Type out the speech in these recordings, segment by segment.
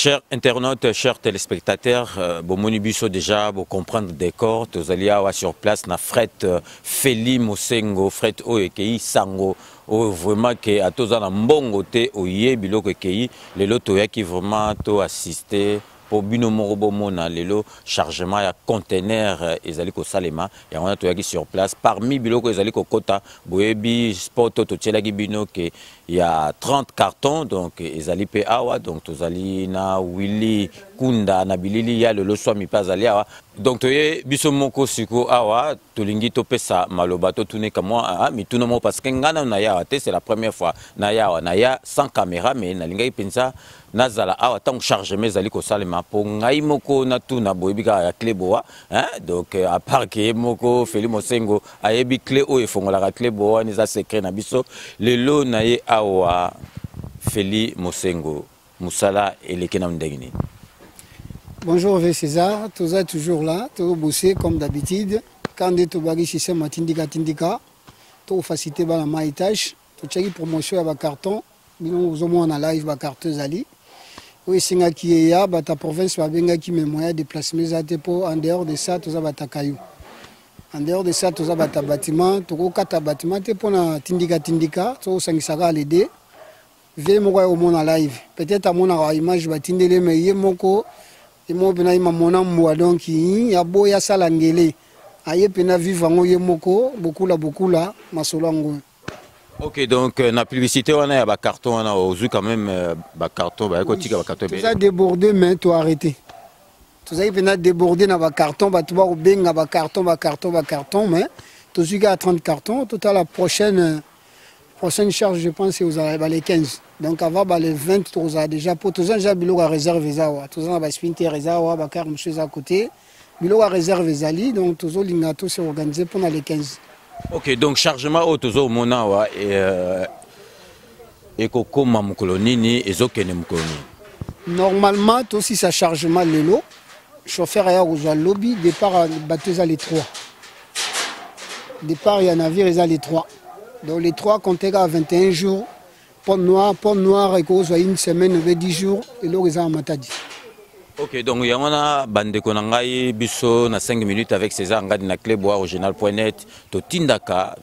Chers internautes, chers téléspectateurs, Monibuso déjà, vous comprendre des corps, vous allez avoir sur place na fret Feli Mosengo, fret Oekei Sango, vraiment que à tous en mbongo te oye biloko kei, les loto qui vraiment to assister pour bino morobo mona lelo chargement ya conteneur ezali ko salema ya wana to yaki sur place parmi biloko ezali ko kota boyebi sport to tchelaki bino ke il y a 30 cartons donc ezali pe awa donc tozali na Willy Kunda na bilili ya lelo swami pazali awa donc toye biso moko siko awa tolingi to pesa maloba to tune kamwa mituna mo parce que ngana na ya te c'est la première fois na ya sans caméra mais na linga ipensa nazala awa tant chargement ezali ko salema po ngai moko na tuna boyebika ya cleboa donc à part que moko Feli Mosengo ayebi clé o efongola ka cleboa ni za secret na biso lelo na ye awa Feli Mosengo musala eleke na ndengini. Bonjour V César, tous êtes toujours là, tous bossé comme d'habitude. Quand on est au bagage ici, tindika, tout facilité par la maïtage, tout chaki promotion à ba carton, nous au moins on a live ba carton zali. Oui, singa qui est là, ta province va benga qui me moyen déplacement zate pour en dehors de ça, tout ça ba ta caillou. En dehors de ça, tout ça ba ta bâtiment, tout kata bâtiment te pour na tindika, tout sangisaka l'aider. V mo au moins en live. Peut-être à mon image ba tindele mais yé moko et moi pena ima mona mwa donc ya boya salangele aye pena vivre ngo ye moko beaucoup là masolango. OK donc na publicité on a ba carton on a ozu quand même ba carton ba ko tika ba carton tout ça débordé mais tu arrêter. Tout ça pena débordé na ba carton ba tu ba benga ba carton mais tout ce à 30 cartons total la prochaine charge je pense c'est aux les 15. Donc avant les 20 tous a déjà pour tous déjà bilo à réserve ça tous on va spinter réserve ba car monsieur à côté bilo à réserve zali donc tous lingato c'est organisé pendant les 15. OK donc chargement au tous mona wa et koko mamkolonini ezokene mkoloni. Normalement tout si ça chargement lelo chauffeur à aux lobby départ bateau à les 3. Départ il y a navire les 3. Donc les 3 comptaient à 21 jours. Pont noir et qu'on soit une semaine, 10 jours, et là, ils ont matadi. OK, donc il y a un bande konangai biso na 5 minutes avec César Ngadi na cleboa original.net, to tindaka,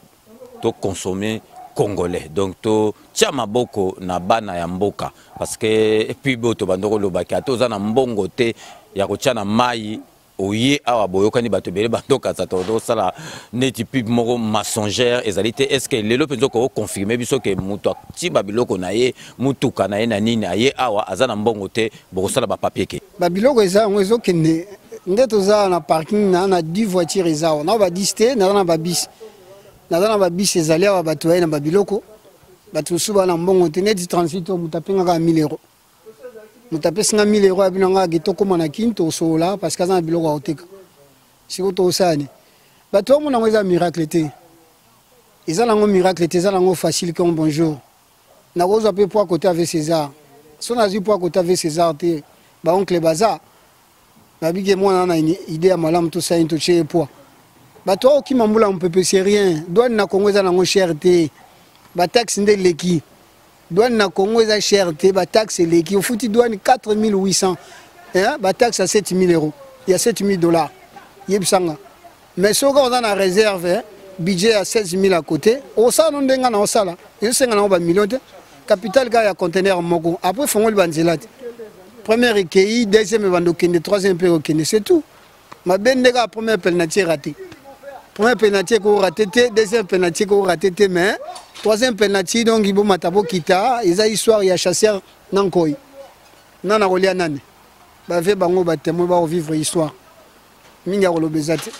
to consommer congolais. Donc to tiama boko na bana ya mboka. Parce que, et puis boto bandoko lobaki, to za na mbongo te, ya kotiana mai, oye awa boyokani bato bele bandoka za todo sala neti pub moko mensongère ezalité est-ce que lelo penzo ko confirmer biso que muto ti babiloko na ye mutuka na ye na nini aye awa azana mbongo te boko sala ba papier ke babiloko eza ngwezo kende ndeto za na parking na 10 voitures eza na ba diste na ba bis ezali awa bato na babiloko bato suba na mbongo te neti transit mutapenga ka 1000 euros. Nous tapons 5000 euros à Binanga, qui est comme un quinto sola, parce qu'il y a un biloko à Oteka. C'est quoi tout ça? Bah, toi, mon ami, un miracle. Ils ont un miracle, ils ont un facile comme bonjour. Nous avons un peu pour côté avec César. Si on a dit pour côté avec César, bah, oncle Baza. Bah, bien moi, on a une idée à malam, tout ça, une touche et poids. Bah, toi, qui m'a moulé un peu, c'est rien. Douane na Congo, ils ont une cherté. Bah, taxe de l'équipe. Douane na Congo est cher, ba taxe l'équipe. Au foot douane 4800, ba taxe à 7000 euros. Il y a 7000 $. Yebsanga. Mais si on a la réserve, budget à 16000 à côté, au ça non denga na osala. Il y a 1 million. Capital gars ya conteneur moko. Après font le banzelat. Premier écueil, deuxième bandokende, troisième perokende, c'est tout. Ma ben nega première penalty raté. Premier penalty ko raté, deuxième penalty ko raté mais troisième penalty donc il faut matabo kita ils a histoire il y a chasseur nankoi nana rolia nane ba ve bango ba témoin ba vivre histoire minga ko lobezate.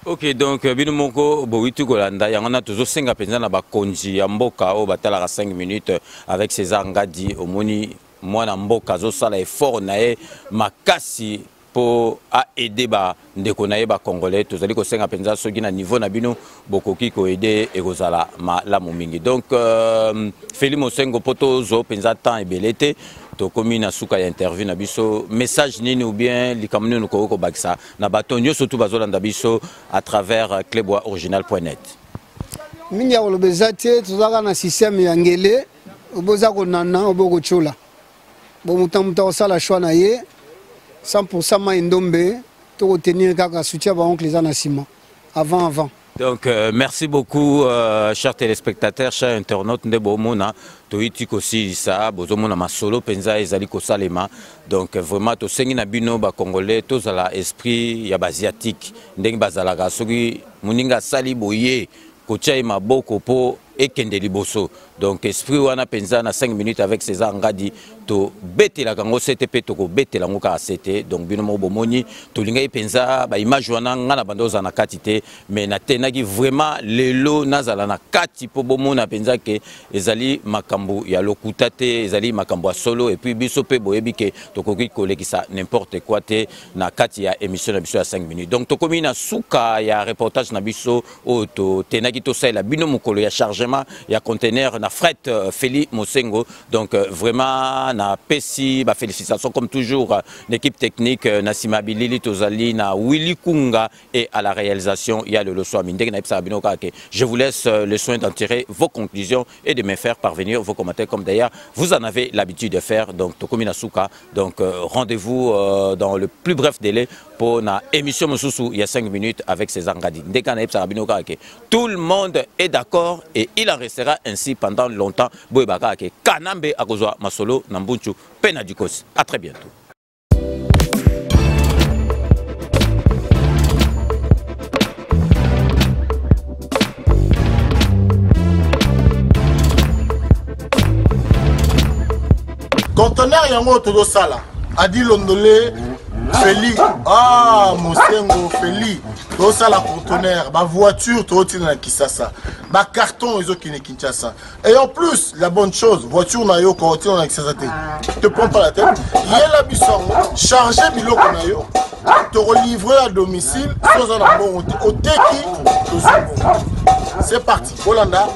OK donc bino moko bowitu kolanda yangana tozo senga penza na ba konji ya mboka o batala 5 minutes avec César Ngadi omoni mwana mboka zo sala effort nae makasi pour aider ba ndeko na ye ba congolais tozali ko senga penza soki na niveau na bino bokoki ko aider ekozala la mingi donc Feli Mosengo poto zo penza temps ebelete to komi na suka ya interview na biso message nini ou bien likamno no ko bakisa na batonyo surtout bazolanda biso à travers cleboa-original.net. Mingi ya lobezate tozaka na système ya ngele oboza ko nana oboko chola bon muta ça la choix na ye 100% ma ndombe to retenir kaka soutien ba oncle les anasima avant. Donc, merci beaucoup, chers téléspectateurs, chers internautes. Ndebomona, toitik aussi ça, bozomona ma solo penza ezali ko salema. Donc, vraiment, to sengi na bino ba congolais, tous à la esprit ya asiatique. Ndeng bazala ga soki muninga sali boye, kocha maboko po ekende liboso. Donc, esprit wana penza na 5 minutes avec César Ngadi. To bete la kango CTP to ko bete la ngoka CT donc bino mo bomoni to linga penza ba image wana ngana bandoza na katite mais na tenaki vraiment lelo nazala na kati po bomona penza ke ezali makambo ya lokuta te ezali makambo ya solo et puis biso pe boyebi ke to koki kolekisa n'importe quoi te na kati ya émission na biso ya 5 minutes donc to komi na suka ya reportage na biso o to tenaki to sala bino mokolo ya chargement ya conteneur na fret Feli Mosengo donc vraiment na pesi ba félicitations comme toujours l'équipe technique Nassima Bilili Tozali na Willy Kunga et à la réalisation il y a le Loso Amindé na ipsa bino ka ke je vous laisse le soin d'en tirer vos conclusions et de me faire parvenir vos commentaires comme d'ailleurs vous en avez l'habitude de faire donc Tokomina Souka donc rendez-vous dans le plus bref délai pour na émission Mosusu il y a 5 minutes avec César Ngadi ndeka na ipsa bino ka ke tout le monde est d'accord et il en restera ainsi pendant longtemps boyebaka ke Kanambe akozwa masolo na Mbunchu Pena Dukos. À très bientôt. Conteneur yango todo sala. Adi Londolé Feli Mosengo Feli todo sala conteneur ba voiture todo tina Kisasa. Ba carton ils ont qui Kinshasa. Et en plus, la bonne chose, voiture na yo quand on a Kinshasa te prends pas la tête. Yela bisson charger biloko na yo. Te relivrer à domicile sans un bon au teki to c'est parti. Holanda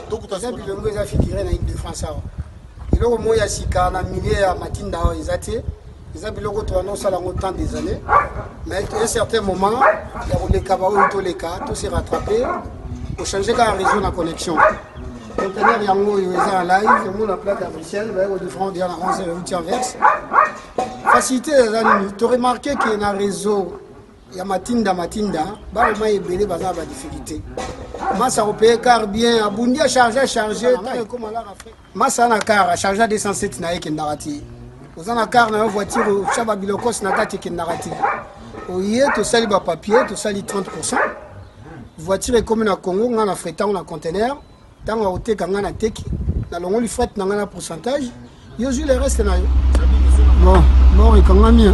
to kuta bilongo eza figuré na équipe de France. Biloko moya sika na milieu ya matinda ezate. Ils ont tant des années, mais à un certain moment, il y a les cabarets, tous les cas, tout s'est rattrapé pour changer la réseau de la connexion. Conteneur Yango, ils sont en live, ils ont la plaque à Bruxelles, ils font dire la 11 routière verse. Facilité, tu as remarqué qu'il y a un réseau, il y a Matinda, bah le maïs belé, bah ça va difficulté. Massa européen car bien, Abundi a chargé, comme à l'art Afrique. Massa na car a chargé 207 naïe qui narrative. Vous avez une voiture, Chaba Bilokos Nakati qui est narrative. Oui, tu sali ba papier, tu sali 30%. Voiture est comme na Congo, on a frétant on a conteneur. Tant on a ôté quand on a teki, na longo li fret na un pourcentage. Yo ju le reste na yo. Bon, et quand on a mis.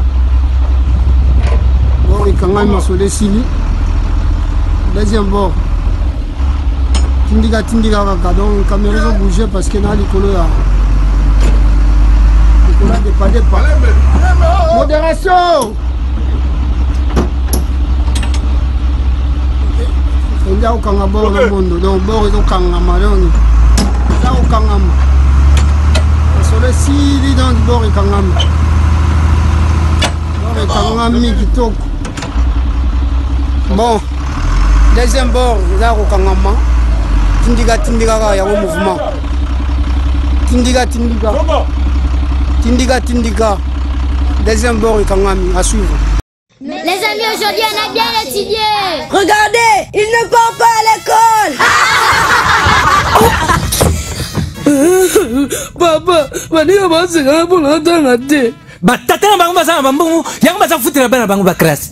Bon, et quand on a mis sur les sili. Deuxième bord. Tindiga kaka donc caméra bouger parce que na likolo ya. Modération. Il y a aucun abord dans le monde, donc bord est aucun amalon. Il y a aucun am. Sur le site dans le bord est aucun am. Bord est aucun ami qui toque. Bon, deuxième bord, il y a aucun am. Tindiga, il y a un mouvement. Tindiga. Tindiga. Deuxième bord, il à suivre. Les amis, aujourd'hui, on a bien étudié. Regardez, il ne part pas à l'école. Papa, Maria va se faire pour l'entendre. Batata na bango basana bambongo, yango basa futira bana bango bakras.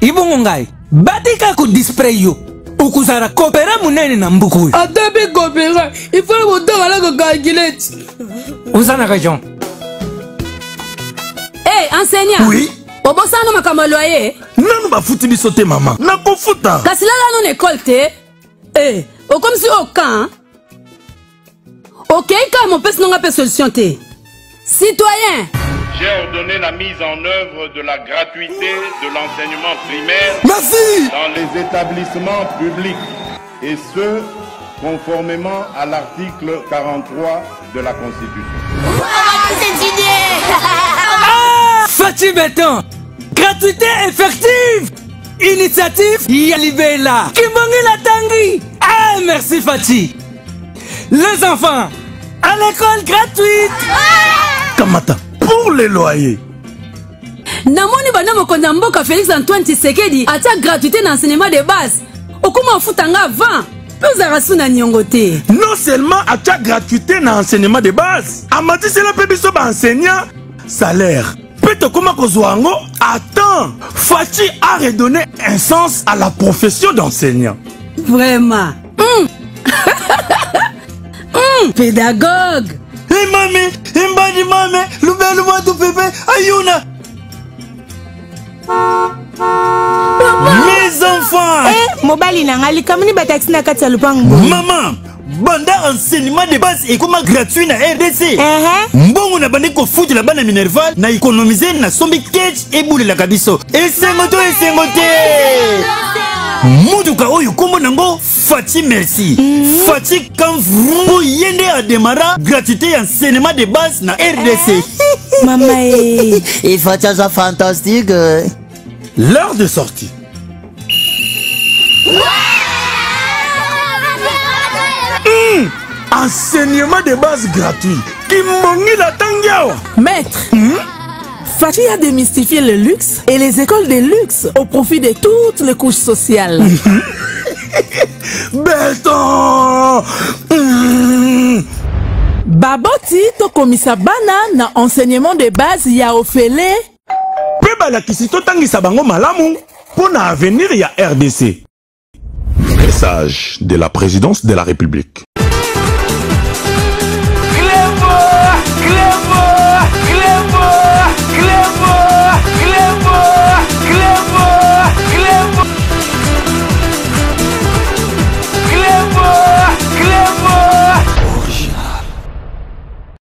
Ibongo ngai, batika ku display yo. Ukuzara kopera munene na mbuku. Atabe kopera, il faut le botar la calculette. Uzana région. Hey, enseignant. Oui. Obosano makama loyer. Nanu ba futi biso te maman. Na ko futa. Kasi la non école te. Eh, o comme si aucun. OK, quand mon pèse non a pas solution te. Citoyen. J'ai ordonné la mise en œuvre de la gratuité de l'enseignement primaire. Merci. Dans les établissements publics et ce conformément à l'article 43 de la Constitution. Cette idée. Fatih Béton, gratuité effective. Initiative Yalibela. Kimbongi la Tangi. Ah, merci Fatih. Les enfants, à l'école gratuite. Kamata, pour pour les loyers. Namoni bana mokonzi mboka Félix Antoine Tshisekedi atia gratuité d'enseignement de base. Okuma futanga avant. Pezara suna nyongote. Non seulement atia gratuité na enseignement de base, amati c'est la pébiso ba enseignant salaire. Peut-être comment Kozwango attends, Fati a redonné un sens à la profession d'enseignant. Vraiment. Pédagogue. Hey mami, imbadi mame, lubelu matu pepe, ayuna. Mes enfants. Mobali nangali kamuni bataxi na kati ya lupango. Maman, banda enseignement de base et comment gratuit na RDC. Mbongo na bandi ko foutre la bana Minerval na économiser na sombi catch et boule la kabiso. Et sengote. Muduka oyo kombo nango Fati merci. Fati Kanvrou pour yende a démarrer gratuité enseignement de base na RDC. Maman et Fati ça fantastique. L'heure de sortie. Enseignement de base gratuit. Kimongi la tangiao. Maître. Fati a démystifié le luxe et les écoles de luxe au profit de toutes les couches sociales. Béton. Baboti to komisa bana na enseignement de base ya ofele. Peba la kisito tangisa bango malamu pour na avenir ya RDC. Message de la présidence de la République.